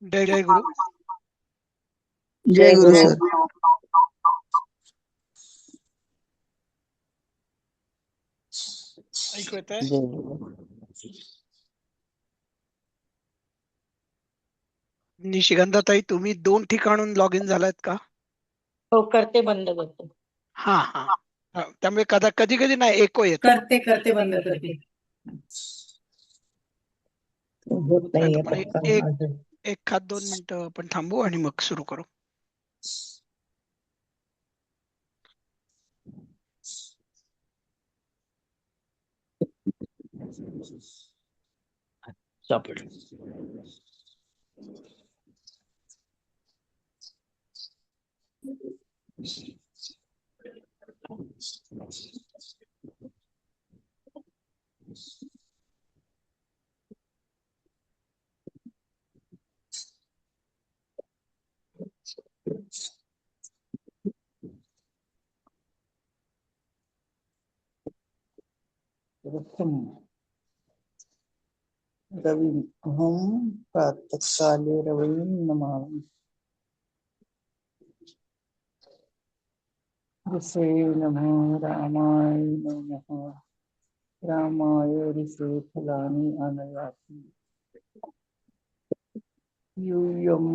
जय जय गुरु. जय गुरु sir. ऐकू येतंय? जय गुरु. निशिगंधाताई, तुम्ही 2 ठिकाणून लॉग इन झालात का? हो, करते बंद करते. हा हा. त्यामुळे कधी कधी नाही एको येतो. करते करते बंद करते. होत चालेल, नाहीये आपण पटकन एक माझं. 1-2 मिनिटं आपण थांबू आणि मग सुरू करू. सापडलं. रवि अहम प्रातःकाले रविं नमामि. ऋषे नमः रामाय नमः. रामाय ऋषे फलानि आनयाति. यूयं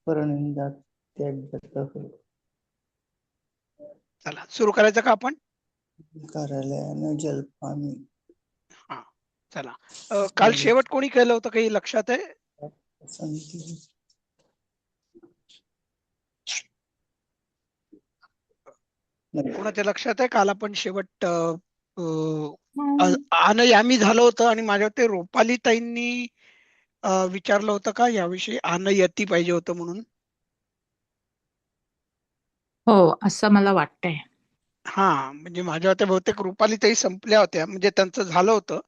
परनिन्दात्यागतः. चला सुरू करायचं का आपण? कार्यालयानं जलपानी. हा चला. काल शेवट कोणी केलं होतं, काही लक्षात आहे? संती. कोणाच्या लक्षात आहे? काल आपण शेवट आनयामी झालं होतं आणि माझ्या ते रुपाली ताईंनी विचारलं होतं का याविषयी, आनयती पाहिजे होतं म्हणून. हो, असं मला वाटतंय. हा म्हणजे माझ्या ते बहुतेक रुपाली ताई संपल्या होत्या, म्हणजे त्यांचं झालं होतं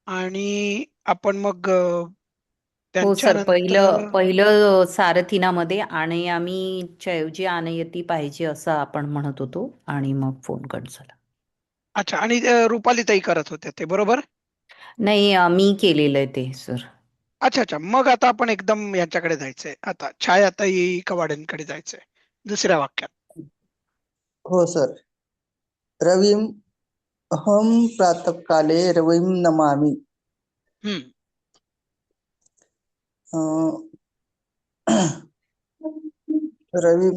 आणि आपण मग हो सर, त्यांच्यानंतर पहिलं सारथिनामध्ये आणि आम्ही ऐवजी आनयती पाहिजे असं आपण म्हणत होतो आणि मग फोन कट झाला. अच्छा. आणि रुपाली ताई करत होत्या ते, बरोबर? नाही, मी केलेलं आहे ते सर. अच्छा अच्छा. मग आता आपण एकदम याच्याकडे जायचंय, आता छायाताई कवाडेंकडे जायचंय दुसऱ्या वाक्यात. हो सर. रविं अहम प्रातःकाले रविं नमामि. हम्म. रवी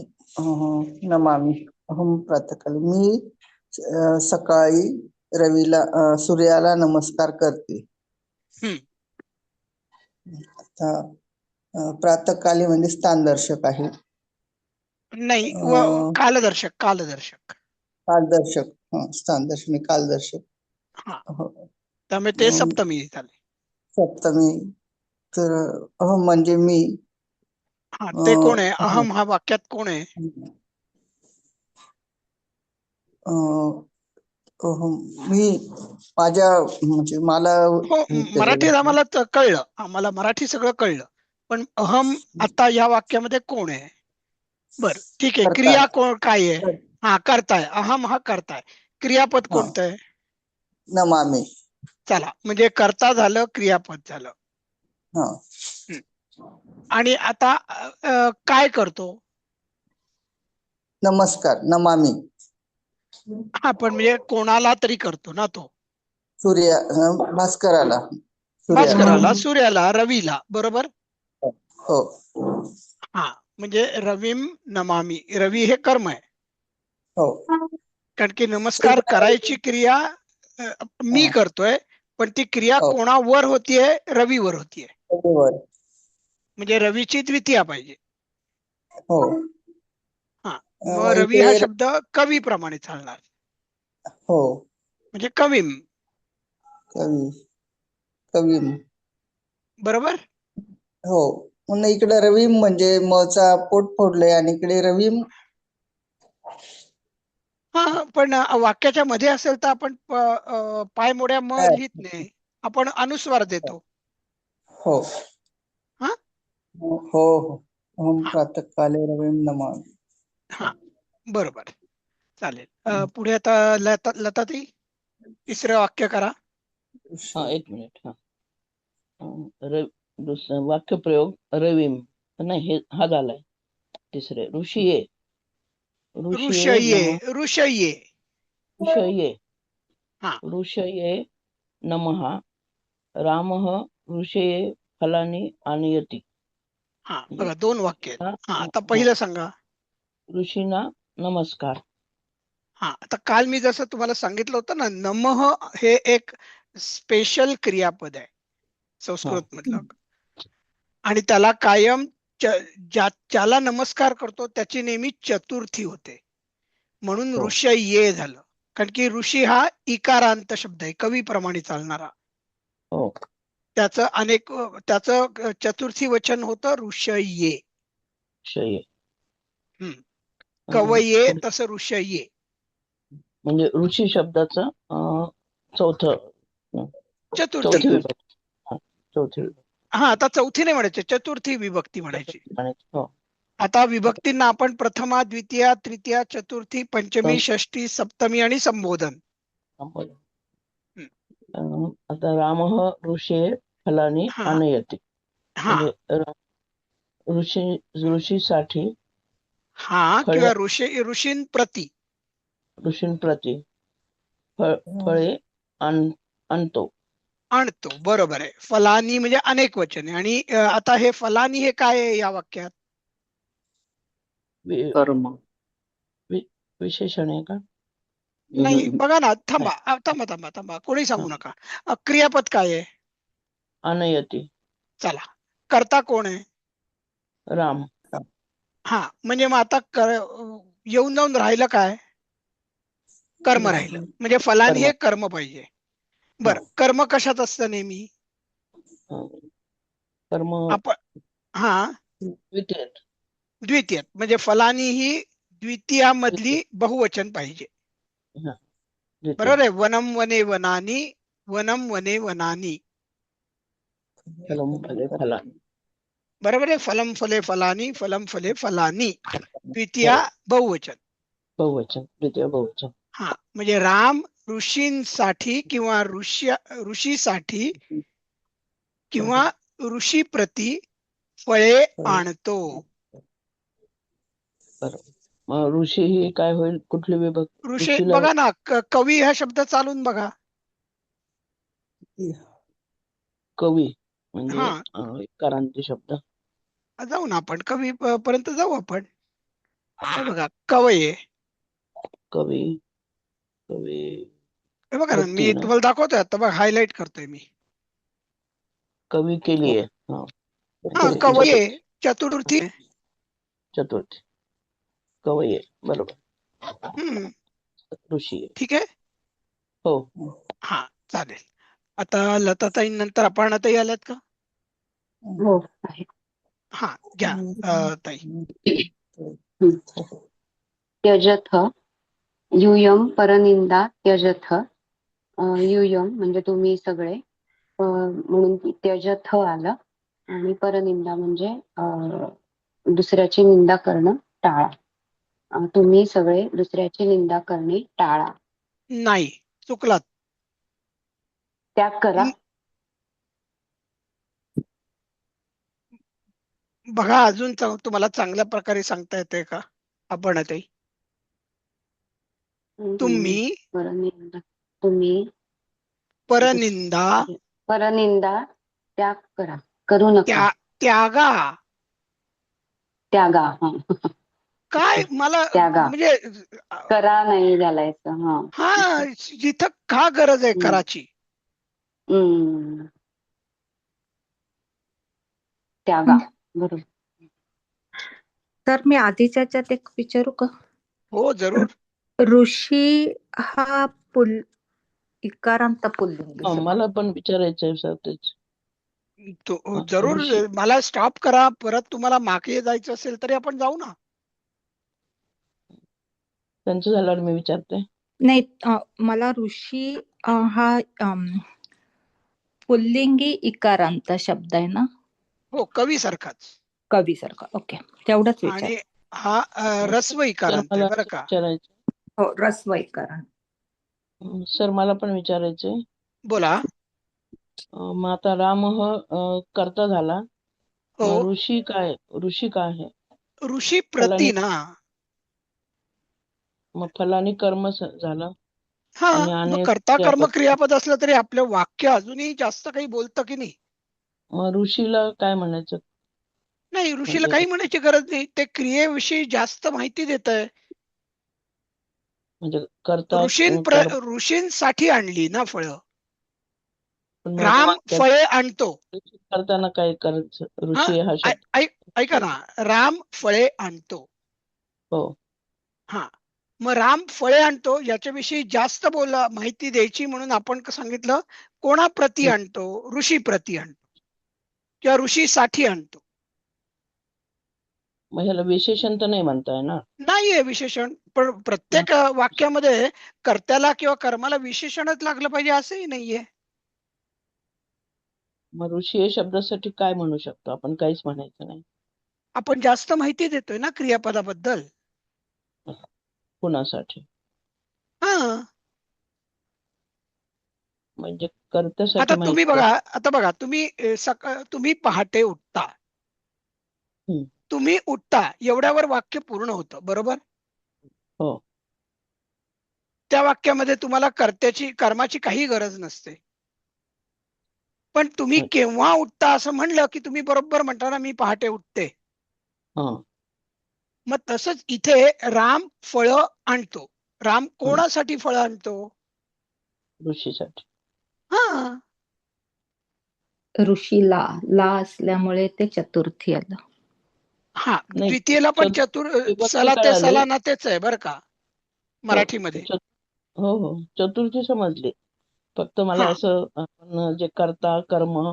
नमामि. अहम प्रातःकाली मी सकाळी रवीला सूर्याला नमस्कार करते. हम्म. आता प्रातःकाली म्हणजे स्थानदर्शक आहे. नाही, कालदर्शक कालदर्शक. कालदर्शक. स्थानदर्शक आणि कालदर्शक. हा, हो. त्यामुळे ते सप्तमी झाले. सप्तमी. तर अहम म्हणजे मी. हा, ते कोण आहे? अहम हा वाक्यात कोण आहे? मी माझ्या म्हणजे मला हो, हे केलेलं मराठीत आहे. आम्हाला कळलं, आम्हाला मराठी सगळं कळलं, पण अहम आता या वाक्यामध्ये कोण आहे? बर ठीक आहे. करताय. क्रिया कोण काय आहे? हा, करताय. अहम हा करताय. क्रियापद हा, कोणतं आहे? नमामि. चला, म्हणजे कर्ता झालं, क्रियापद झालं. हा. आणि आता काय करतो? नमस्कार. नमामि. हा, पण म्हणजे कोणाला तरी करतो ना तो. सूर्य भास्कराला. भास्कराला, सूर्याला, रवीला, बरोबर? हो. हा, म्हणजे रवीम नमामि. रवी हे कर्म आहे, हो. कारण की नमस्कार करायची क्रिया मी करतोय, पण ती क्रिया हो. कोणावर होतीये? रवीवर होतीये. बरोबर. म्हणजे रवीची द्वितीया पाहिजे. हो. हा, मग रवी हा इकडे शब्द कवी प्रमाणे चालणार, हो. म्हणजे कवीम, कवी. कवी. बरोबर? हो. म्हणून इकडे रवीम म्हणजे मचा पोट फोडलंय आणि इकडे रवीम. हा, पण वाक्याच्या मध्ये असेल तर आपण पायमोड्या म काय? लिहित नाही, आपण अनुस्वार देतो. हो. हा हो. हो. अहम हा प्रातःकाले रवीम नमामि. हा, बरोबर. चालेल. पुढे आता लताताई तिसरं वाक्य करा. हा, एक मिनिट. हा. दुसरा वाक्यप्रयोग रवीम नाही हे हा झालाय. तिसरे ऋषीये ऋषये नमः ऋषये ऋषये हा ऋषये नमः रामः ऋषये फलानि आनयति. हा म्हणजे बघा 2 वाक्य आहेत. हा आता हा, पहिलं सांगा. ऋषींना नमस्कार. हा आता काल मी जसं तुम्हाला सांगितलं होतं ना, नमः हे एक स्पेशल क्रियापद आहे संस्कृत मधलं आणि त्याला कायम ज्याला नमस्कार करतो त्याची नेहमी चतुर्थी होते, म्हणून हो. ऋषये झालं. कारण की ऋषी हा इकारांत शब्द आहे, कवीप्रमाणे चालणारा. हो त्याचं चतुर्थी वचन होतं ऋषये. ऋषये कवये तसं ऋषये. म्हणजे ऋषी शब्दाचं चौथं चतुर्थी. चौथी विभक्ती. चौथी विभक्ती. हा आता चौथी नाही म्हणायची, चतुर्थी विभक्ती म्हणायची. हो आता विभक्तींना आपण प्रथमा, द्वितीया, तृतीया, चतुर्थी, पंचमी, षष्ठी, सप्तमी आणि संबोधन. आता रामः ऋषये फलानि हा आनयति. हा म्हणजे ऋषीसाठी हा फळे किंवा ऋषींप्रती ऋषींप्रती फळे आणतो. आणतो. बरोबर आहे. फलानी म्हणजे अनेक वचन आहे. आणि आता हे फलानी हे काय आहे या वाक्यात? कर्म विशेषण आहे का? नाही बघा ना, थांबा थांबा थांबा थांबा, कोणी सांगू नका. क्रियापद काय आहे? आनयति. चला, कर्ता कोण आहे? राम. हा म्हणजे मग आता येऊन जाऊन राहिलं काय? कर्म राहिलं. म्हणजे फलानी हे कर्म पाहिजे. बर, कर्म कशात असतं नेहमी? कर्म आपण हा द्वितीय. म्हणजे फलानी ही द्वितीयामधली बहुवचन पाहिजे. बरोबर आहे. वनम वने वनानी, वनम वने वनानी. बरोबर आहे. फलम फले फलानी, फलम फले फलानी. द्वितीया बहुवचन. द्वितीय बहुवचन. हा म्हणजे राम ऋषींसाठी किंवा ऋषीसाठी किंवा ऋषीप्रती फळे आणतो. ऋषी ही काय होईल? कुठली विभक्ती? ऋषी बघा ना, कवी हा शब्द चालून बघा. कवी म्हणजे इकारांती शब्द. जाऊ ना आपण कवी पर्यंत जाऊ आपण. हे बघा कवये. कवी कवी हे बघा ना, मी तुम्हाला दाखवतोय आता बघा, हायलाइट करतोय मी. कवी केली आहे. हा कवये चतुर्थी. कवये बरोबर. ऋषी. ठीक आहे. हो हा चालेल. आता लताताई नंतर आपण आता आल्यात का? हो आहे. हा घ्या ताई. त्यजथ यूयम परनिंदा त्यजथ. यूयम म्हणजे तुम्ही सगळे, म्हणून त्यजथ आलं. आणि परनिंदा म्हणजे दुसऱ्याची निंदा करणं टाळा. तुम्ही सगळे दुसऱ्याची निंदा करणे टाळा. नाही, चुकलात. त्याग करा. बघा अजून तुम्हाला चांगल्या प्रकारे सांगता येते का? आपण ताई तुम्ही परनिंदा त्याग करा, करू नका. त्यागा. त्यागा. काय मला त्यागा म्हणजे करा नाही घालायचं. हा जिथं का गरज आहे कराची. त्यागा बरोबर. तर मी आधीच्या याच्यात एक विचारू का? हो जरूर. ऋषी हा इकारांत पुल्लिंग. मला पण विचारायचं आहे सर तेच. जरूर मला स्टॉप करा. परत तुम्हाला मागे जायचं असेल तरी आपण जाऊ ना. त्यांचं झाल्यावर मी विचारते. नाही, मला ऋषी हा पुल्लिंगी इकारांत शब्द आहे ना? हो, कवी सारखाच. कवी सारखा. ओके, तेवढंच विचार. आणि हा रस्व इकारांत आहे बरं का? हो, रस्व इकारांत. सर मला पण विचारायचंय. बोला. मग आता राम कर्ता झाला. हो, मग ऋषी काय आहे? ऋषी फलानी प्रती ना. मग फलानी कर्म झालं हा, आणि मग आणि कर्ता कर्म क्रियापद. क्रियापद असलं तरी आपलं वाक्य अजूनही जास्त काही बोलतं की नाही? मग ऋषीला काय म्हणायचं? नाही, ऋषीला म्हणजे काही म्हणायची गरज नाही, ते क्रियेविषयी जास्त माहिती देत आहे. म्हणजे कर्ता कर्म. ऋषींसाठी आणली ना फळं. पण माझ्या राम वाक्यात फळे आणतो. ऋषी करताना काय करायचं? हा, ऋषी हा शब्द. ऐका ना, राम फळे आणतो. हो. हा, मग राम फळे आणतो याच्याविषयी जास्त माहिती द्यायची म्हणून आपण सांगितलं कोणाप्रती हं. आणतो? ऋषी प्रती आणतो किंवा ऋषीसाठी आणतो. मग ह्याला विशेषण तर नाही म्हणता येणार. नाहीये विशेषण, पण प्रत्येक वाक्यामध्ये कर्त्याला किंवा कर्माला विशेषणच लागलं पाहिजे असंही नाहीये. मग ऋषी या शब्दासाठी काय म्हणू शकतो आपण? काहीच म्हणायचं नाही. आपण जास्त माहिती देतोय ना क्रियापदाबद्दल. कुणासाठी? हा, म्हणजे कर्त्यासाठी आता तुम्ही माहिती. बघा, तुम्ही तुम्ही पहाटे उठता. हं. तुम्ही उठता एवढ्यावर वाक्य पूर्ण होतं, बरोबर? हो. त्या वाक्यामध्ये तुम्हाला कर्माची काही गरज नसते. पण तुम्ही अच्छा. केव्हा उठता असं म्हणलं की तुम्ही बरोबर म्हणता ना, मी पहाटे उठते. हा. मग तसंच इथे राम फळं आणतो. राम हं. कोणासाठी फळं आणतो? ऋषीसाठी. हा, ऋषीला ला असल्यामुळे ते चतुर्थी आलं. हा, नाही, द्वितीयला पण विभक्ती सला ते कळाली. सला ना तेच आहे बरं का हो. मराठीमध्ये. हो हो, चतुर्थी समजली. फक्त मला हा, असं आपण जे कर्ता कर्म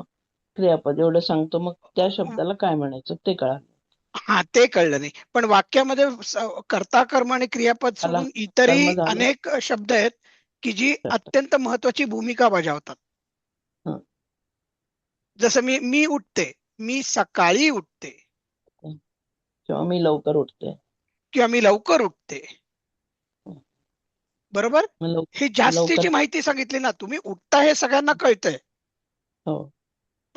क्रियापद एवढं सांगतो, मग त्या शब्दाला काय म्हणायचं ते कळा. हा, ते कळलं नाही. पण वाक्यामध्ये कर्ता कर्म आणि क्रियापद मला सोडून इतरही कर्म झालं. अनेक शब्द आहेत की जी अत्यंत महत्वाची भूमिका बजावतात. हं. जसं मी उठते, मी सकाळी उठते किंवा मी लवकर उठते. किंवा मी लवकर उठते, हं. बरोबर? मग ही जास्तीची लवकर. माहिती सांगितली ना. तुम्ही उठता हे सगळ्यांना कळतंय, हो.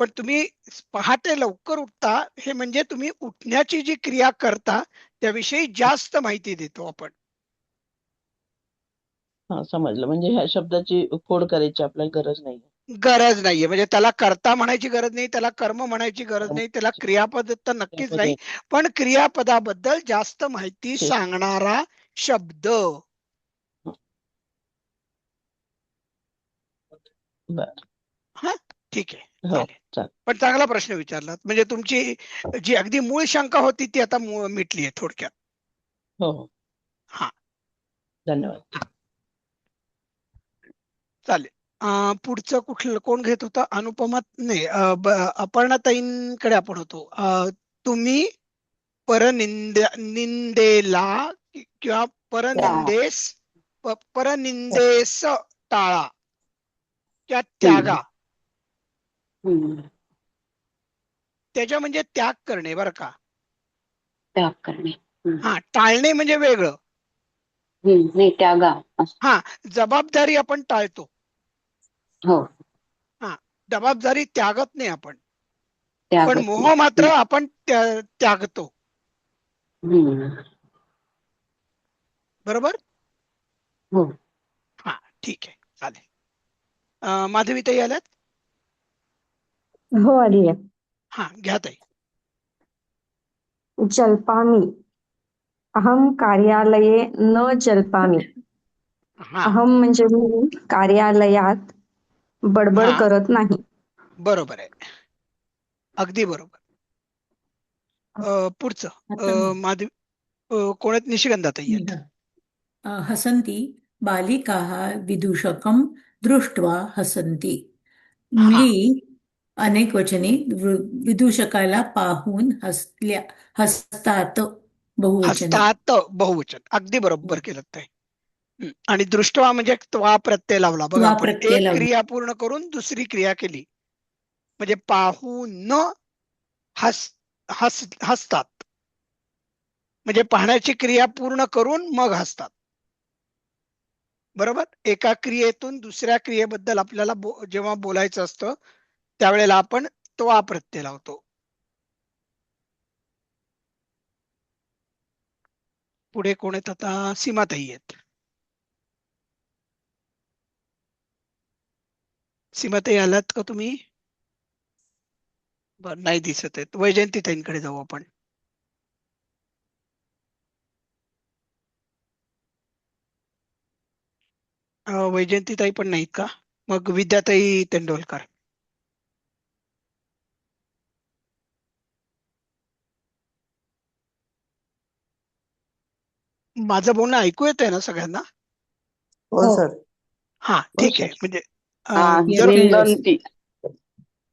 पण तुम्ही पहाटे लवकर उठता हे म्हणजे तुम्ही उठण्याची जी क्रिया करता त्याविषयी जास्त माहिती देतो आपण. हा, समजलं. म्हणजे ह्या शब्दाची फोड करायची आपल्याला गरज नाही. गरज नाहीये, म्हणजे त्याला कर्ता म्हणायची गरज नाही, त्याला कर्म म्हणायची गरज नाही, त्याला कर्माची क्रियापद तर नक्कीच क्रियापद नाही. आहे. पण क्रियापदाबद्दल जास्त माहिती शेष. सांगणारा शब्द. हं. बरं. हा, ठीक आहे, हो, चालेल. चालेल. पण चांगला प्रश्न विचारलात, म्हणजे तुमची जी अगदी मूळ शंका होती ती आता मिटली आहे थोडक्यात. हो हो, हा, धन्यवाद. चालेल. पुढचं कुठलं कोण घेत होता? अनुपमा नाही, अपर्णाताईंकडे आपण होतो. तुम्ही निंदेला किंवा परनिंदेस परनिंदेस टाळा किंवा त्यागा. हम्म. त्याच्या म्हणजे त्याग करणे बरं का. त्याग करणे. हा, टाळणे म्हणजे वेगळं. नाही, त्यागा. हा, जबाबदारी आपण टाळतो. हो, हा, जबाबदारी त्यागत नाही आपण, पण त्यागच मोह नाही. मात्र आपण त्यागतो, हम्म. बरोबर? हो. हा, ठीक आहे, चालेल. माधवीताई आल्यात? हो आली आहे. हा, घ्या ताई. जल्पामि अहम कार्यालये न जल्पामि. हा अहम म्हणजे मी कार्यालयात बडबड हा, करत नाही. बरोबर आहे, अगदी बरोबर. पुढचं आता मी माधवी कोण आहेत? निशिगंधाताई आहेत. हसन्ति बालिकाः विदूषकं दृष्ट्वा हसन्ति. हा, म्ली अनेक वचनी विदूषकाला पाहून हसतात बहुवचनी. हसतात बहुवचन, अगदी बरोबर केलं ताई. आणि दृष्टवा म्हणजे त्वा प्रत्यय लावला बघा. त्वा आपण प्रत्यय एक लावला. क्रिया पूर्ण करून दुसरी क्रिया केली म्हणजे पाहून हसतात, म्हणजे पाहण्याची क्रिया पूर्ण करून मग हसतात, बरोबर? एका क्रियेतून दुसऱ्या क्रियेबद्दल आपल्याला जेव्हा बोलायचं असतं त्यावेळेला आपण त्वा प्रत्यय लावतो. पुढे कोण आहेत आता? सीमाताई आहेत. सीमाताई आलात का तुम्ही? बरं, नाही दिसत आहेत. वैजयंतीताईंकडे जाऊ आपण. वैजयंतीताई पण नाहीत का? मग विद्याताई तेंडोलकर. माझं बोलणं ऐकू येतंय ना सगळ्यांना? हो हो. सर. हा, हो ठीक सर. आहे. म्हणजे हा जर येते निंदंती.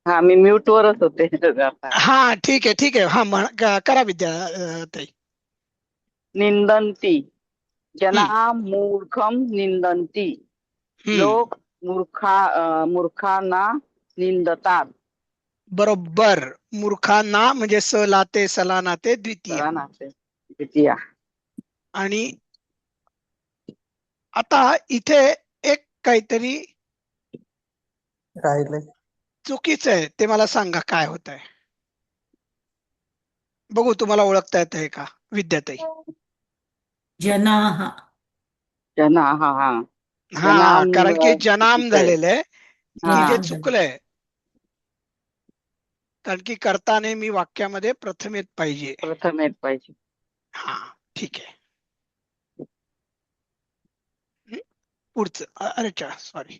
हा मी म्यूट वरच होते आता. हा, ठीक आहे, ठीक आहे. हा, करा विद्या ताई. निंदंती. जना मूर्खम निंदंती. लोक मूर्खांना निंदतात. बरोबर. मूर्खांना म्हणजे स लाते सला नाते द्वितीय. चला नाते द्वितीया. आणि आता इथे एक काहीतरी राहिले. चुकीचं आहे, ते मला सांगा काय होत आहे. बघू तुम्हाला ओळखता येत आहे का विद्याताई? जनाः. जना हा हा. हा, जनाम कारण की जनाम चुकीचं आहे. झालेलं आहे की हा. जे जनाम झालं. चुकलंय. कारण की कर्ता नेहमी वाक्यामध्ये प्रथम येत पाहिजे. प्रथम येत पाहिजे. हा, ठीक आहे. पुढचं अरे सॉरी.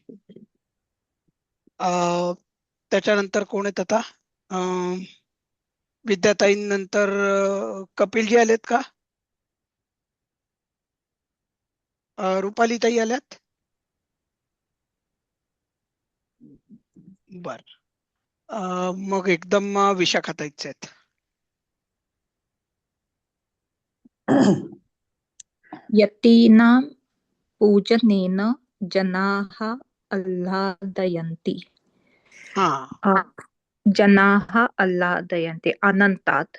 त्याच्यानंतर कोण आहेत आता? विद्याताईंनंतर कपिलजी आलेत का? रुपालीताई आल्यात? बर. मग एकदम विशाखाताईच आहेत. यतीनां पूजनेन जनाः आह्लादयन्ति. हा, जनाः आह्लादयन्ति अनंतात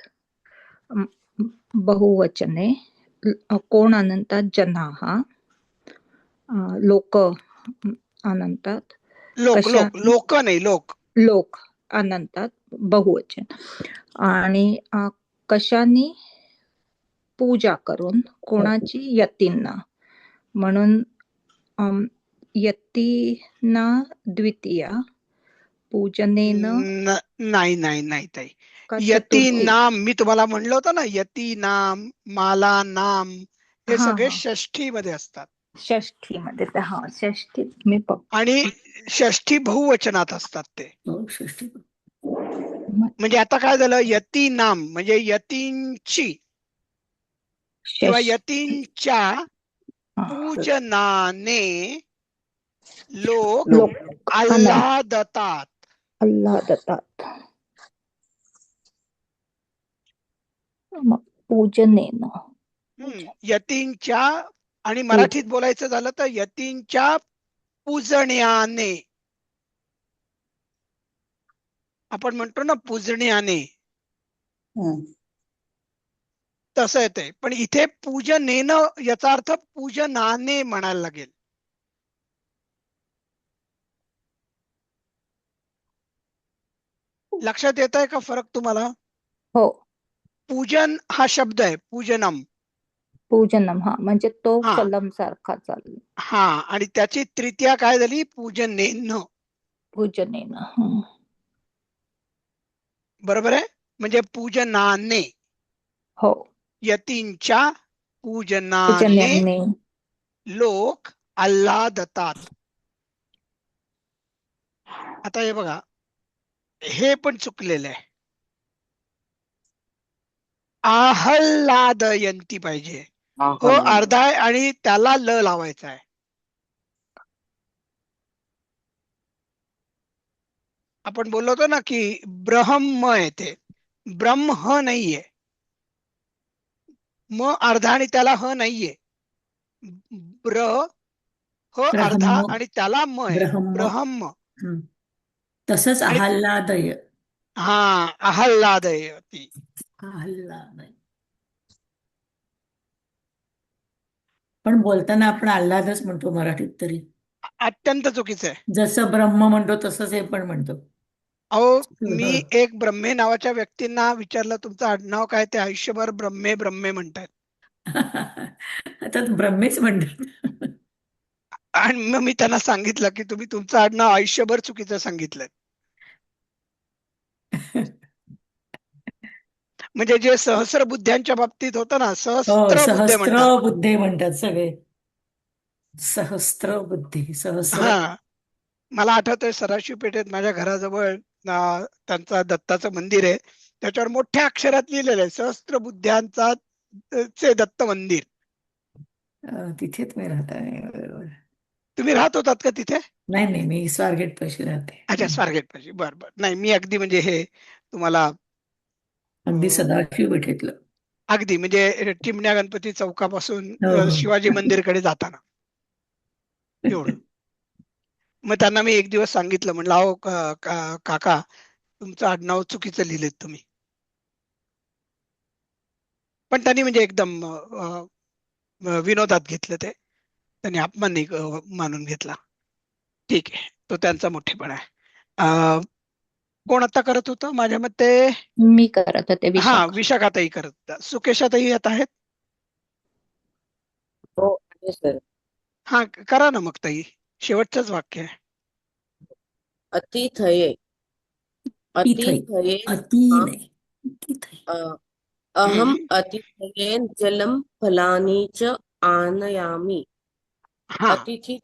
बहुवचने. कोण अनंतात? जनाः. लोक अनंतात. लोक नाही, लोक अनंतात बहुवचन. आणि कशाने? पूजा करून. कोणाची? यतींना. म्हणून यतीना द्वितीया. पूजनेन नाही ताई. का यती चतुर्थी? नाम मी तुम्हाला म्हणलं होतं ना, यती नाम, माला नाम हे हा, सगळे हा. षष्ठी मध्ये असतात. षष्ठी मध्ये. हा, षष्ठीत मी आणि षष्ठी बहुवचनात असतात ते. हो, षष्ठी. म्हणजे आता काय झालं? यती नाम म्हणजे यतींची किंवा यतींच्या पूजनाने लोक लोक आल्हादतात. आल्हादतात. मग पूजनेन. यतींच्या, आणि मराठीत बोलायचं झालं तर यतींच्या पूजण्याने. आपण म्हणतो ना पूजण्याने, तसं येते. पण इथे पूजनेनं याचा अर्थ पूजनाने म्हणायला लागेल. लक्षात येत आहे का फरक तुम्हाला? हो. पूजन हा शब्द आहे, पूजनम. पूजनम. हा, म्हणजे तो हा. फलम सारखा चालू. हा, आणि त्याची तृतीया काय झाली? पूजनेन. पूजनेन. बरोबर आहे. म्हणजे पूजनाने. हो. यतींच्या पूजनाने लोक आल्हादतात. आता हे बघा, हे पण चुकलेलं आहे. आह्लादयंती पाहिजे. हो अर्धा आहे आणि त्याला ल लावायचा आहे. आपण बोललो होतो ना की ब्रह्म येते, ब्रह्म ह नाहीये. म अर्धा आणि त्याला ह नाहीये. ब्र ह अर्धा आणि त्याला म आहे. ब्रह्म. तसंच आल्हादय. हा, आह्लादयती. आल्हादय. पण बोलताना आपण आल्हादच म्हणतो मराठीत तरी. अत्यंत चुकीचं आहे. जसं ब्रह्म म्हणतो तसंच हे पण म्हणतो. अहो, मी एक ब्रह्मे नावाच्या व्यक्तींना विचारलं तुमचं आडनाव काय, ते आयुष्यभर ब्रह्मे ब्रह्मे म्हणतात. आता ब्रह्मेच म्हणतात. आणि मग मी त्यांना सांगितलं की तुम्ही तुमचं आडनाव आयुष्यभर चुकीचं सांगितलं. म्हणजे जे सहस्र बुद्ध्यांच्या बाबतीत होतं ना, हो, सहस्त्र बुद्धे सहस्त्र म्हणतात. बुद्धे म्हणतात सगळे. सहस्त्र बुद्धी, सहस्र. हा, मला आठवतंय सदाशिव पेठेत माझ्या घराजवळ त्यांचा दत्ताचं मंदिर आहे, त्याच्यावर मोठ्या अक्षरात लिहिलेलं आहे सहस्त्र बुद्ध्यांचा चे दत्त मंदिर. तिथे तुम्ही राहताय, बरोबर. तुम्ही राहत होतात का तिथे? नाही नाही, मी स्वारगेट पाशी राहते. अच्छा, स्वारगेट पाशी. बर बर. नाही, मी अगदी म्हणजे हे तुम्हाला अगदी सदाशिव पेठेतलं. अगदी म्हणजे टिमण्या गणपती चौकापासून हो, हो. शिवाजी मंदिरकडे जाताना एवढं. मग त्यांना मी एक दिवस सांगितलं, म्हणलं अहो काका, तुमचं आडनाव चुकीचं लिहिलेत तुम्ही. पण त्यांनी म्हणजे एकदम विनोदात घेतलं ते, त्यांनी अपमान नाही मानून घेतला. ठीक आहे, तो त्यांचा मोठेपणा आहे. कोण आता करत होतं माझ्या मते? मी करत होते हा, विशाखा. विशाखाताई करत होत्या. सुकेशाताई येत आहेत? हो आहे सर. हा, करा ना मग ताई, शेवटचंच वाक्य आहे. अतिथये इथं अतिथये अति हा, नाही, इथं. अहम हम्म. अतिथये जलम फलानी च आनयामी. हा, अतिथी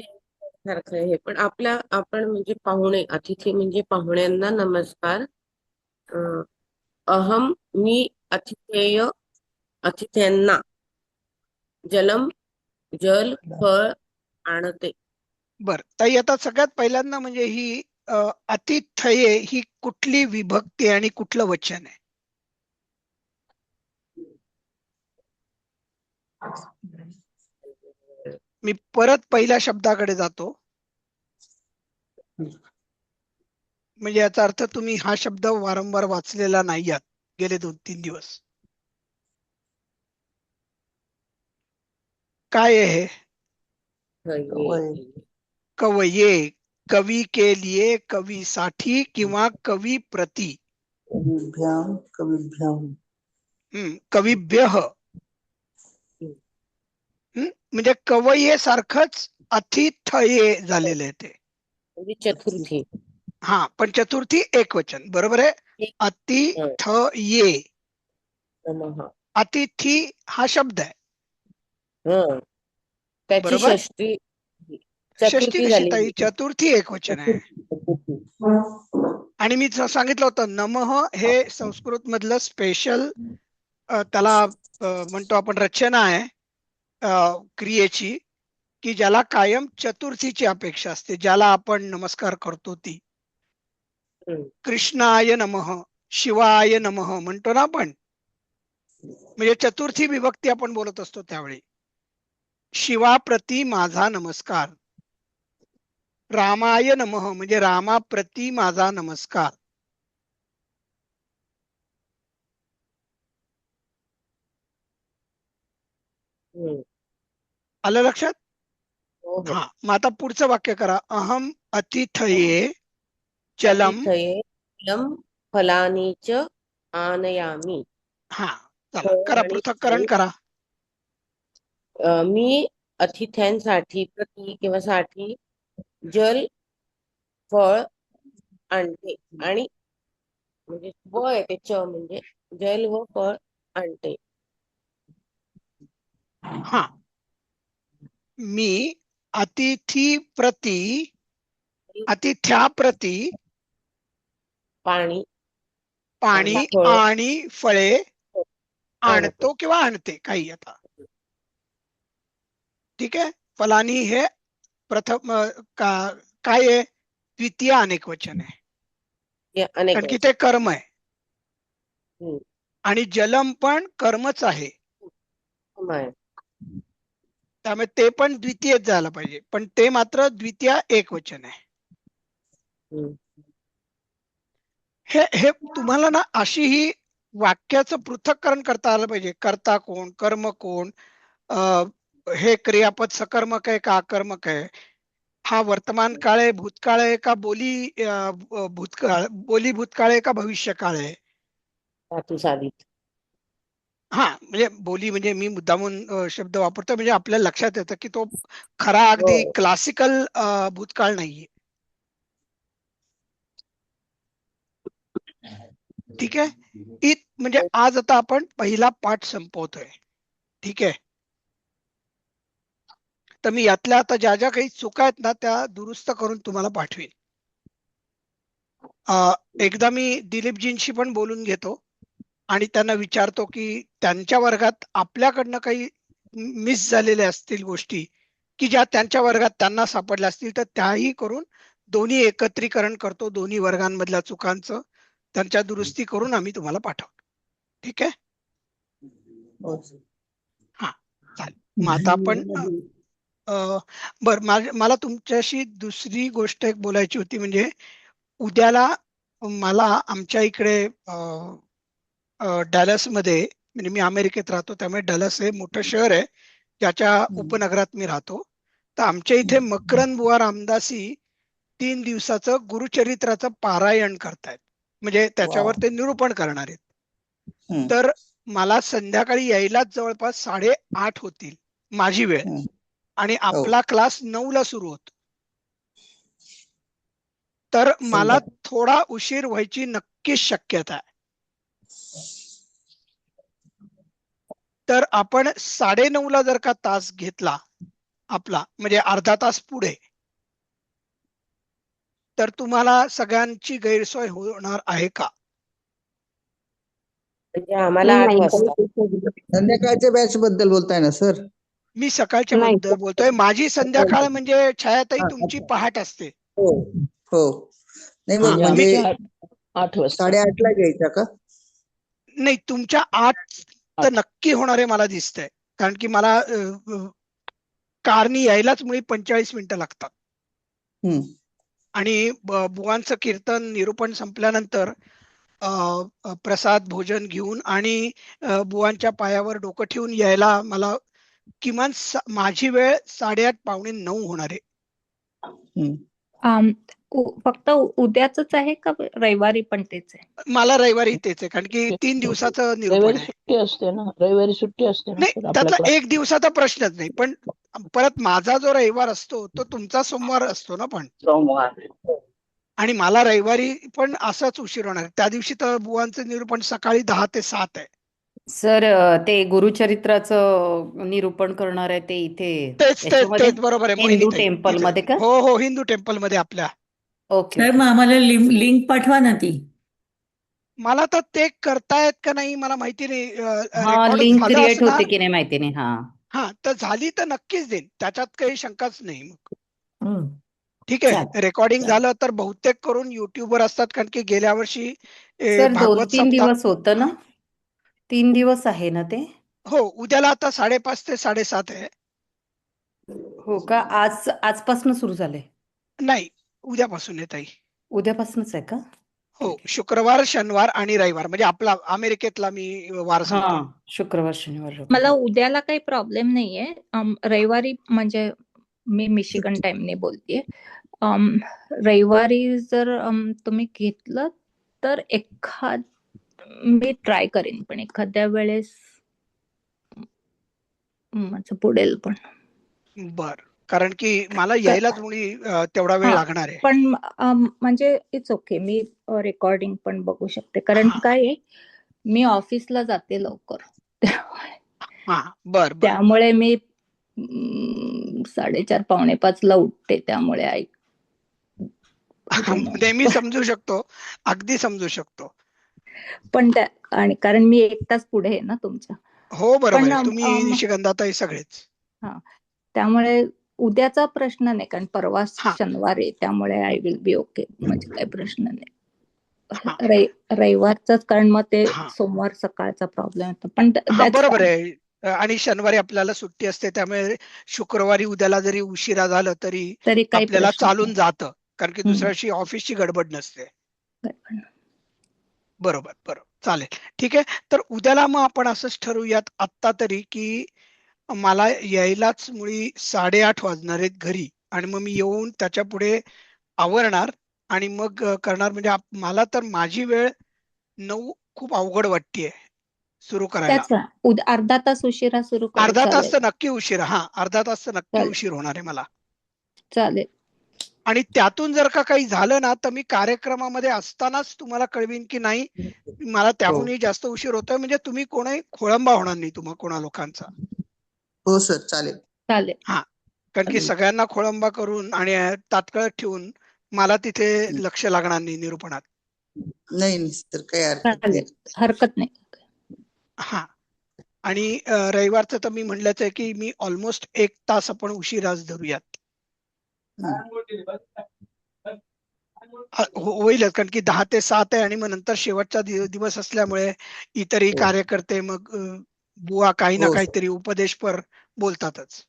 सारखं आहे हे, पण आपण म्हणजे पाहुणे, अतिथी म्हणजे पाहुण्यांना नमस्कार. अहम मी अतिथेय अतिथ्यांना जलम जल फळ आणते. बर ताई, आता सगळ्यात पहिल्यांदा म्हणजे ही अतिथये ही कुठली विभक्ती आणि कुठलं वचन आहे? मी परत पहिल्या शब्दाकडे जातो. म्हणजे याचा अर्थ तुम्ही हा शब्द वारंवार वाचलेला नाही आहात गेले 2-3 दिवस. काय आहे हे? थये. कवये, कवी के लिए, कवीसाठी किंवा कवी प्रती. कविभ्याम कविभ्याम. कविभ्यः. म्हणजे कवये सारखंच अतिथये झालेलं आहे ते. म्हणजे चतुर्थी. हा, पण चतुर्थी एक वचन, बरोबर आहे. अतिथये, नमः. अतिथी हा शब्द आहे, त्याची बरोबर. षष्टी षष्टी चतुर्थी कशी झाली. ताई? चतुर्थी एक वचन आहे. आणि मी सांगितलं होतं नमः हे संस्कृत मधलं स्पेशल, त्याला म्हणतो आपण रचना आहे क्रियेची, की ज्याला कायम चतुर्थीची अपेक्षा असते, ज्याला आपण नमस्कार करतो ती. कृष्णाय नमः, शिवाय नमः म्हणतो ना आपण, म्हणजे चतुर्थी विभक्ती आपण बोलत असतो त्यावेळी. शिवाप्रती माझा नमस्कार. रामाय नमः म्हणजे रामाप्रती माझा नमस्कार. आलं लक्षात? हा, मग आता पुढचं वाक्य करा. अहम अतिथये चलम. अतिथये जलम फलानी च आनयामी. हा, चला करा, पृथक्करण करा. मी अतिथ्यांसाठी प्रति किंवा साठी जल फळ आणते. आणि म्हणजे व आहे ते च, म्हणजे जल व फळ आणते. हा, मी अतिथी प्रती, अतिथ्याप्रती पाणी पाणी फळ आणि फळे आणतो किंवा आणते, काही आता. ठीक आहे. फलानी हे प्रथम काय आहे? द्वितीय अनेक वचन आहे, अनेक कारण की ते कर्म आहे. हम्म. आणि जलम पण कर्मच आहे, आहे. त्यामुळे ते पण द्वितीय झालं पाहिजे, पण ते मात्र द्वितीय एक वचन आहे. हे तुम्हाला ना अशी ही वाक्याचं पृथक्करण करता आलं पाहिजे. कर्ता कोण, कर्म कोण, हे क्रियापद सकर्मक आहे का आकर्मक आहे, हा वर्तमान काळ आहे, भूतकाळ आहे का बोली भूतकाळ आहे का भविष्यकाळ आहे? धातू साधित. हा म्हणजे बोली म्हणजे मी मुद्दामून शब्द वापरतो म्हणजे आपल्याला लक्षात येतं की तो खरा अगदी हो. क्लासिकल भूतकाळ नाहीये. ठीक आहे. म्हणजे आज आता आपण पहिला पाठ संपवतोय. ठीक आहे. तर मी यातल्या आता ज्या ज्या काही चुका आहेत ना त्या दुरुस्त करून तुम्हाला पाठवीन. एकदा मी दिलीपजींशी पण बोलून घेतो आणि त्यांना विचारतो की त्यांच्या वर्गात आपल्याकडनं काही मिस झालेल्या असतील गोष्टी की ज्या त्यांच्या वर्गात त्यांना सापडल्या असतील तर त्याही करून दोन्ही एकत्रीकरण करतो, दोन्ही वर्गांमधल्या चुकांचं त्यांच्या दुरुस्ती करून आम्ही तुम्हाला पाठवतो. ठीक आहे. हो. हा चालेल. मग आता आपण बर मला तुमच्याशी दुसरी गोष्ट एक बोलायची होती. म्हणजे उद्याला मला आमच्या इकडे डॅलस मध्ये, म्हणजे मी अमेरिकेत राहतो त्यामुळे डॅलस हे मोठं शहर आहे ज्याच्या उपनगरात मी राहतो. तर आमच्या इथे मकरंद बुवा रामदासी 3 दिवसाचं गुरुचरित्राचं पारायण करतायत. म्हणजे त्याच्यावर ते निरूपण करणार आहेत. तर मला संध्याकाळी यायलाच जवळपास 8:30 होतील माझी वेळ आणि आपला क्लास 9ला सुरू होतो. तर मला थोडा उशीर व्हायची नक्कीच शक्यता आहे. तर आपण 9:30ला जर का तास घेतला आपला, म्हणजे अर्धा तास पुढे, तर तुम्हाला सगळ्यांची गैरसोय होणार आहे का? म्हणजे आम्हाला 8 नाही वाजता. संध्याकाळच्या बॅच बद्दल बोलताय ना सर? मी सकाळच्या नाही बद्दल बोलतोय. माझी संध्याकाळ म्हणजे छायाताई तुमची पहाट असते. हो हो. नाही मग म्हणजे म्हणजे आमच्या 8 वाजता. 8:30ला घ्यायचा का? नाही, तुमच्या 8 तर नक्की होणार आहे मला दिसतंय. कारण की मला कारनी यायलाच मुळे 45 मिनिटं लागतात. आणि बुवांचं कीर्तन निरूपण संपल्यानंतर प्रसाद भोजन घेऊन आणि बुवांच्या पायावर डोकं ठेवून यायला मला किमान माझी वेळ 8:30 पावणे 9 होणार आहे. फक्त उद्याच आहे का रविवारी पण तेच आहे? मला रविवारी तेच आहे कारण की 3 दिवसाचं निरूपण रविवारी आहे. सुट्टी असते ना, रविवारी सुट्टी असते ना नाही, सर त्यातला आपल्याकडे. 1 दिवसाचा प्रश्नच नाही. पण परत माझा जो रविवार असतो तो तुमचा सोमवार असतो ना. पण सोमवार. आणि मला रविवारी पण असाच उशीर होणार. त्या दिवशी तर बुवांचं निरूपण सकाळी 10 ते 7 आहे. सर ते गुरुचरित्राचं निरूपण करणार आहे ते इथे तेच याच्यामध्ये बरोबर आहे हिंदू मोहिनीताई. टेम्पल मध्ये का? हो हिंदू टेम्पल मध्ये आपल्या. Okay sir okay. मग आम्हाला लिंक पाठवा ना ती. मला तर ते करतायत का नाही मला माहिती नाही. हा, रेकॉर्ड लिंक झालं क्रिएट असणार. होते की नाही माहिती नाही. हा तर झाली तर नक्कीच देईन, त्याच्यात काही शंकाच नाही. मग हं. ठीक आहे. चालेल. रेकॉर्डिंग झालं तर बहुतेक करून युट्यूबवर असतात कारण की गेल्या वर्षी सर भागवत 2-3 सप्ताह. दिवस होतं ना? 3 दिवस आहे ना ते? हो, उद्याला आता 5:30 ते 7:30 आहे. हो का? आजपासून सुरू झालंय? नाही, उद्यापासून आहे ताई. उद्यापासूनच आहे का? हो, ठीक आहे. शुक्रवार, शनिवार आणि रविवार, म्हणजे आपला अमेरिकेतला मी वार सांगतोय. शुक्रवार, शनिवार, मला रविवार. उद्याला काही प्रॉब्लेम नाहीये. रविवारी म्हणजे मी मिशिगन टाइमने बोलतेय. रविवारी जर तुम्ही घेतलं तर मी ट्राय करेन, पण एखाद्या वेळेस माझं पुढेल पण. बर, कारण की मला यायलाच मुळी तेवढा वेळ लागणार आहे. पण म्हणजे इट्स ओके, मी रेकॉर्डिंग पण बघू शकते. कारण काय आहे, मी ऑफिसला जाते लवकर. बर. त्यामुळे मी 4:30 5:45ला उठते. त्यामुळे नेहमी समजू शकतो, अगदी समजू शकतो. पण आणि कारण मी 1 तास पुढे आहे ना तुमच्या. हो बरोबर आहे. तुम्ही निशिगंधाताई सगळेच. त्यामुळे उद्याचा प्रश्न नाही, कारण परवा शनिवार आहे. त्यामुळे आय विल बी ओके, म्हणजे काही प्रश्न नाही. रविवारचाच, कारण मग ते सोमवार सकाळचा प्रॉब्लेम येतो. पण बरोबर आहे. आणि शनिवारी आपल्याला सुट्टी असते त्यामुळे शुक्रवारी उद्याला जरी उशिरा झालं तरी आपल्याला चालून जातं, कारण की दुसऱ्या दिवशी ऑफिसची गडबड नसते. बरोबर चालेल. ठीक आहे. तर उद्याला मग आपण असंच ठरवूयात आत्ता तरी की मला यायलाच मुळी 8:30 वाजणार आहेत घरी आणि मग मी येऊन त्याच्या पुढे आवरणार आणि मग करणार. म्हणजे मला तर माझी वेळ 9 खूप अवघड वाटतेय सुरू करायला. त्याच अर्धा तास उशिरा सुरू करू. अर्धा तास चालेल तर नक्की उशीर. हा, अर्धा तास तर नक्की चालेल उशीर होणार आहे मला. चालेल. आणि त्यातून जर का काही झालं ना तर मी कार्यक्रमामध्ये असतानाच तुम्हाला कळवीन की नाही मला हो त्याहूनही जास्त उशीर होतोय, म्हणजे तुम्ही कोणी खोळंबा होणार नाही तुम्हा कोणा लोकांचा. हो सर, चालेल. चालेल हा, कारण की चालेल. सगळ्यांना खोळंबा करून आणि तात्काळ ठेवून मला तिथे लक्ष लागणार नाही निरूपणात. नाही सर, काही हरकत नाही. चालेल हरकत नाही. हा, आणि रविवारचं तर मी म्हणलंच आहे की मी ऑलमोस्ट 1 तास आपण उशिराच धरूयात. होईलच, कारण की 10 ते 7 आहे आणि मग नंतर शेवटचा दिवस असल्यामुळे इतरही हो कार्यकर्ते मग बुवा काही ना हो सर. काहीतरी उपदेशपर बोलतातच.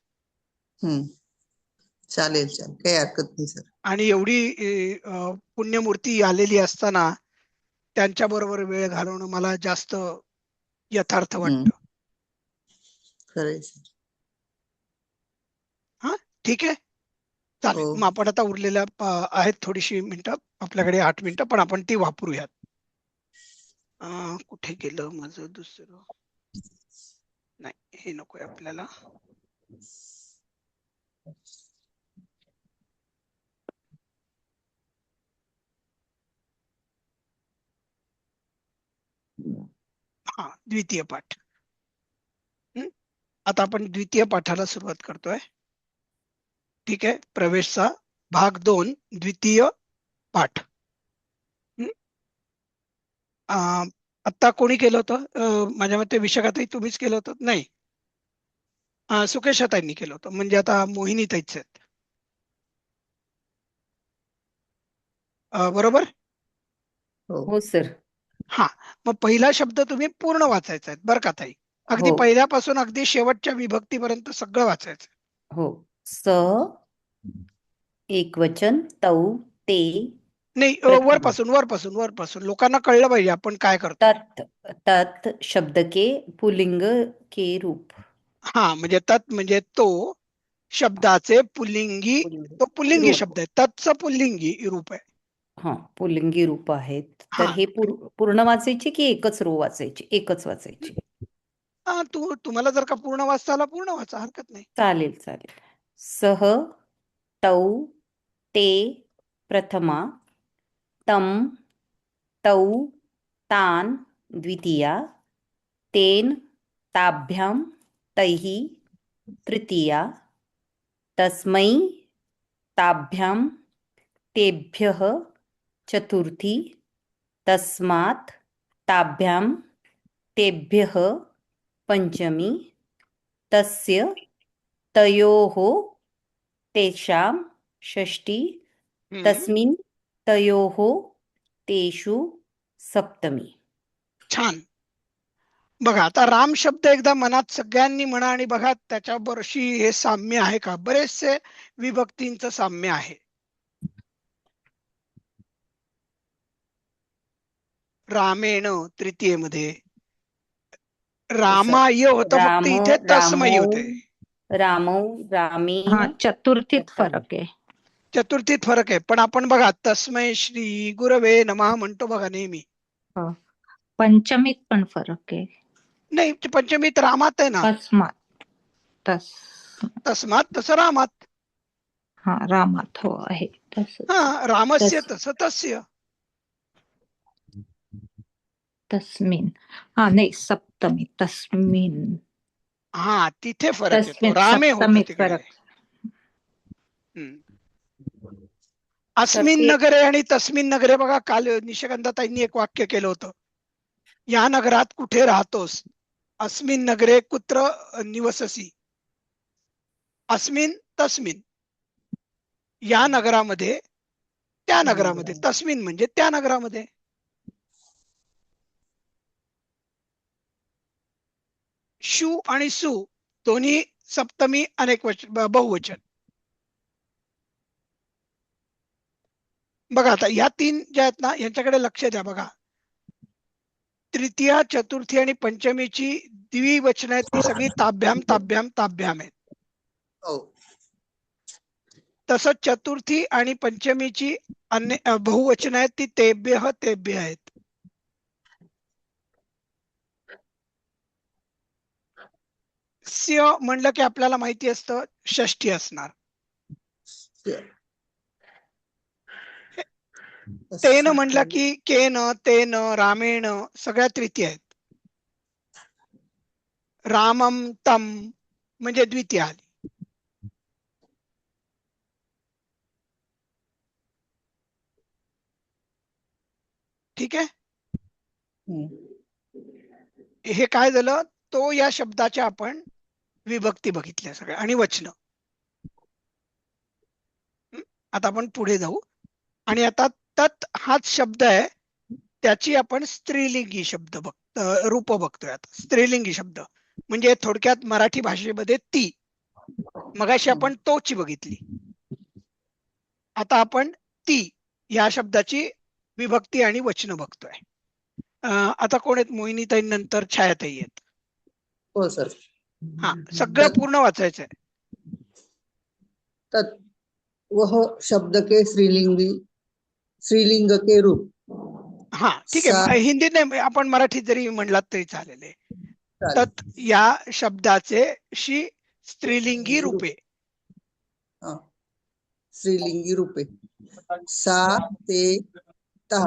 चालेल चालेल, काही हरकत नाही सर. आणि एवढी पुण्यमूर्ती आलेली असताना त्यांच्या बरोबर वेळ घालवणं मला जास्त यथार्थ वाटतं. खरंय सर. हा, ठीक आहे, चालेल. हो मग आपण आता उरलेल्या आहेत थोडीशी मिनिटं आपल्याकडे, 8 मिनिटं, पण आपण ती वापरूयात. कुठे गेलं माझं दुसरं? नाही, हे नकोय आपल्याला. हा, द्वितीय पाठ. आता आपण द्वितीय पाठाला सुरुवात करतोय. ठीक आहे, प्रवेशचा भाग 2, द्वितीय पाठ. आता कोणी केलं होतं? माझ्या मते विशाखाताई तुम्हीच केलं होतं. नाही, सुकेशाताईंनी केलं होतं. म्हणजे आता मोहिनीताईच आहेत. बरोबर. हो सर. हा, मग पहिला शब्द तुम्ही पूर्ण वाचायचा आहे बरं का ताई. अगदी हो पहिल्यापासून अगदी शेवटच्या विभक्तीपर्यंत सगळं वाचायचं. हो. स एकवचन, तौ, ते, नाही, प्रथमा, वरपासून लोकांना कळलं पाहिजे आपण काय करतो. तत्, तत् शब्द के पुल्लिंग के रूप. हा, म्हणजे तत् म्हणजे तो शब्दाचे पुल्लिंगी, तो पुल्लिंगी रूप. शब्द आहे. तत्चं पुल्लिंगी रूप आहे. हा, पुल्लिंगी रूप आहेत. तर हा, हे पूर्ण वाचायचे की एकच रो वाचायची? एकच वाचायची. तुम्हाला जर का पूर्ण वाचता आला पूर्ण वाचा, हरकत नाही. चालेल चालेल. सह, तौ, ते, प्रथमा, तम, तौ, तान, द्वितीया, तेन, ताभ्यां, तैः, तृतीया, तस्मै, ताभ्यां, तेभ्यः, चतुर्थी, तस्मात्, ताभ्यां, तेभ्यः, पंचमी, तस्य, तयोः, तेषां, षष्ठी, तस्मिन्, तयोः, तेषु, सप्तमी. छान. बघा, आता राम शब्द एकदा मनात सगळ्यांनी म्हणा आणि बघा त्याच्याबरोशी हे साम्य आहे का. बरेचसे विभक्तींचं साम्य आहे. रामेण तृतीयेमध्ये, रामाय होतं फक्त, इथे तस्मयी होते. रामौ, रामेण. हा, चतुर्थीत फरक आहे. चतुर्थीत फरक आहे, पण आपण बघा तस्मै श्री गुरवे नमः म्हणतो बघा नेहमी. पंचमीत पण फरक आहे. नाही, पंचमीत रामात आहे ना. तस्मात, तस्मात तसं रामात. हा, रामात हो आहे तसं. हा, रामस्य तसं तस्य. तस्मिन, हा नाही, सप्तमी, तस्मिन. हा, तिथे फरक येतो. तस्मिन रामे होत सप्तमीत तिकडे. फरक. अस्मिन नगरे आणि तस्मिन नगरे. बघा, काल निशिकांताताईंनी एक वाक्य केलं होतं, या नगरात कुठे राहतोस? अस्मिन नगरे कुत्र निवससी. अस्मिन तस्मिन, या नगरामध्ये, त्या नगरामध्ये. तस्मिन म्हणजे त्या नगरामध्ये. शु आणि सु दोन्ही सप्तमी अनेक बहुवचन. बघा, आता या 3 ज्या आहेत ना यांच्याकडे लक्ष द्या. बघा, तृतीया, चतुर्थी आणि पंचमीची द्विवचन आहेत ती सगळी ताभ्याम ताभ्याम ताभ्याम आहेत. हो तसंच चतुर्थी आणि पंचमीची अन्य बहुवचन आहेत ती तेभ्यः तेभ्य आहेत. स्य म्हणलं की आपल्याला माहिती असतं षष्ठी असणार. तेन म्हणलं की केन तेन रामेण सगळ्या तृतीय आहेत. रामम तम म्हणजे द्वितीय आली. ठीक आहे. हे काय झालं, तो या शब्दाच्या आपण विभक्ती बघितल्या सगळ्या आणि वचन. आता आपण पुढे जाऊ आणि आता तत् हाच शब्द आहे त्याची आपण स्त्रीलिंगी शब्द रूप बघतोय. आता स्त्रीलिंगी शब्द म्हणजे थोडक्यात मराठी भाषेमध्ये ती. मगाशी आपण तोची बघितली, आता आपण ती या शब्दाची विभक्ती आणि वचन बघतोय. आता कोण आहेत? मोहिनीताई नंतर छायाताई आहेत. हो सर. हा, सगळं पूर्ण वाचायचंय. तत् वह शब्द के स्त्रीलिंग के रूप. हा ठीक आहे, हिंदीत नाही, आपण मराठीत जरी म्हणलात तरी चालेल. तत् या शब्दाचे स्त्रीलिंगी रूपे. स्त्रीलिंगी रूपे. सा ते तः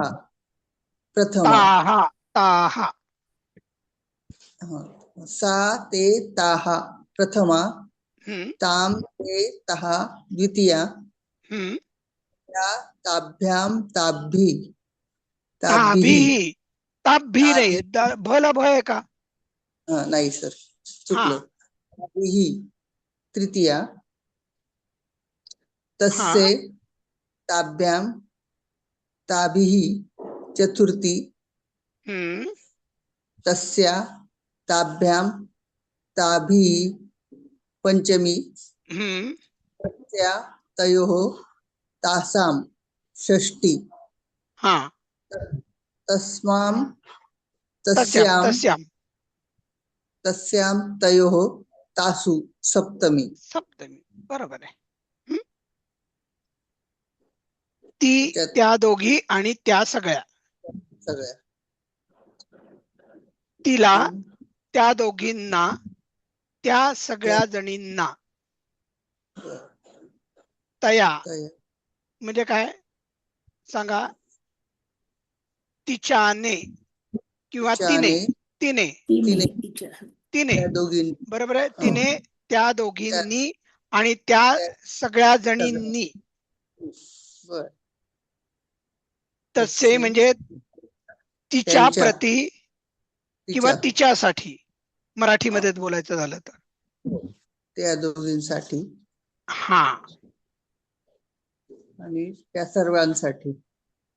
प्रथमा. ताहा ताहा. सा ते ताः प्रथमा. ताम ते तः द्वितीया. त्या ताभ्याम ताभ्ही. ताभी ताभी नाही, भला भय आहे का? नाही सर, चुकलो. ताभीही तृतीया. तस्से ताभ्याम ताभीही चतुर्थी. तस्या ताभ्याम ताभीही पंचमी. तस्या तयोः तासाम षष्ठी. तस्माम तस्याम तयोः तासु सप्तमी. सप्तमी बरोबर आहे. ती, त्या दोघी आणि त्या सगळ्या. तिला, त्या दोघींना, त्या सगळ्या जणींना. तया म्हणजे काय सांगा? तिच्याने किंवा तिने. तिने तिने बरोबर आहे. तिने, त्या दोघींनी आणि त्या सगळ्या जणींनी. तसे म्हणजे तिच्या प्रती किंवा तिच्यासाठी मराठीमध्ये बोलायचं झालं तर. त्या दोघींसाठी. हा, आणि त्या सर्वांसाठी.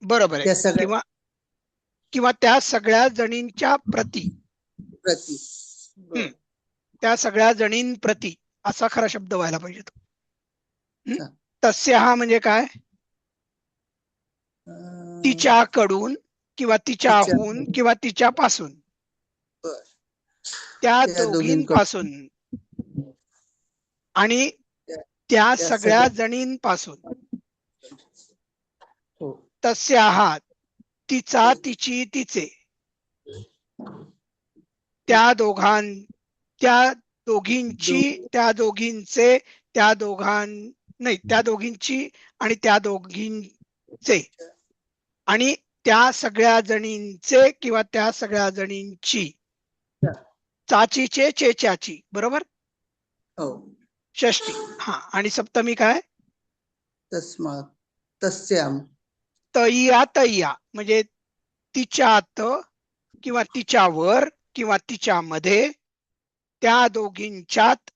बरोबर आहे. किंवा त्या सगळ्या जणींच्या प्रती. त्या सगळ्या जणींप्रती असा खरा शब्द व्हायला पाहिजे तो. तस्य हा म्हणजे काय? तिच्याकडून किंवा तिच्याहून किंवा तिच्यापासून. त्या दोघींपासून आणि त्या सगळ्या जणींपासून. तस्याहा तिचा तिची तिचे. त्या दोघींची त्या दोघींचे त्या दोघींची आणि त्या दोघींचे आणि त्या सगळ्या जणींचे किंवा त्या सगळ्या जणींची. चाचीचे चेच्याची बरोबर. षष्टी. हा, आणि सप्तमी काय? तस्मात तस्याम. तय्या तय्या म्हणजे तिच्यात किंवा तिच्यावर किंवा तिच्यामध्ये. त्या दोघींच्यात